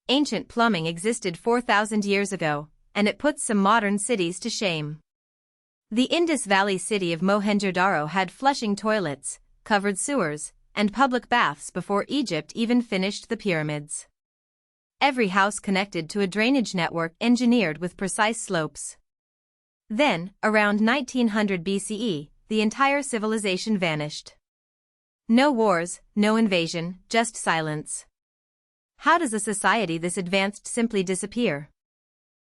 ancient plumbing existed 4,000 years ago, and it puts some modern cities to shame. The Indus Valley city of Mohenjodaro had flushing toilets, covered sewers, and public baths before Egypt even finished the pyramids. Every house connected to a drainage network engineered with precise slopes. Then, around 1900 BCE, the entire civilization vanished. No wars, no invasion, just silence. How does a society this advanced simply disappear?